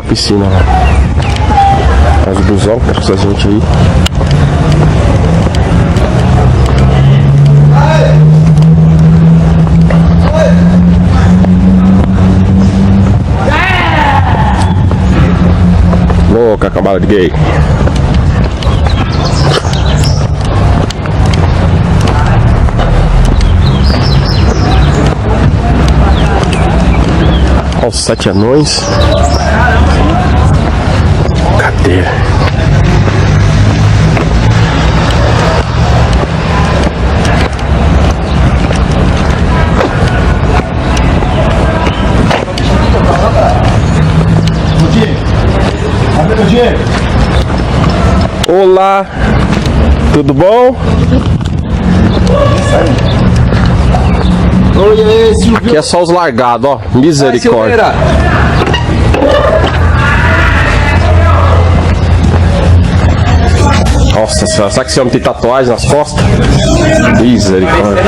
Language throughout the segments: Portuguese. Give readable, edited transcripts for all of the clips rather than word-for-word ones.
piscina lá. Os busão que essa gente aí. Louca, cambada de gay. Olha os 7 anões. Cadê? Olá, tudo bom? Oi, Silvio. Aqui é só os largados, ó. Misericórdia. Nossa senhora, será que esse homem tem tatuagem nas costas? Misericórdia.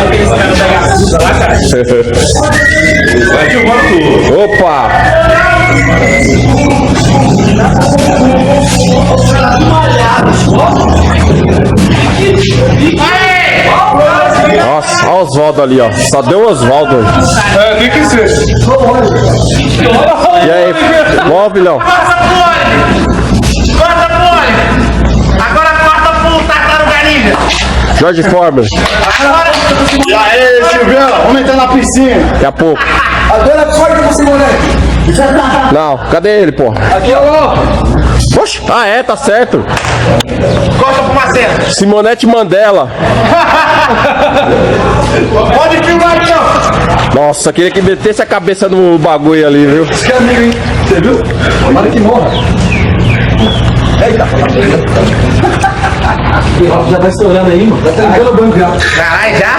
Opa! Nossa, olha o Oswaldo ali, ó. Só deu o Oswaldo hoje. Tem que ser. E aí, bom, filhão? Corta pole! Agora corta pro Tartaruga Ninja! Jorge Former, E aí, Silvião? Vamos entrar na piscina. daqui a pouco. Agora corta você, moleque. Não, cadê ele, pô? Aqui, ó. Oxe, ah é, tá certo. Corta pro Marcelo! Simonete Mandela. Pode filmar aqui, ó! Nossa, queria que metesse a cabeça no bagulho ali, viu? Que amigo, hein? Você viu? Tomara que morra. Eita. Já tá estourando aí, mano. Já tá entrando no banco já. Caralho, já?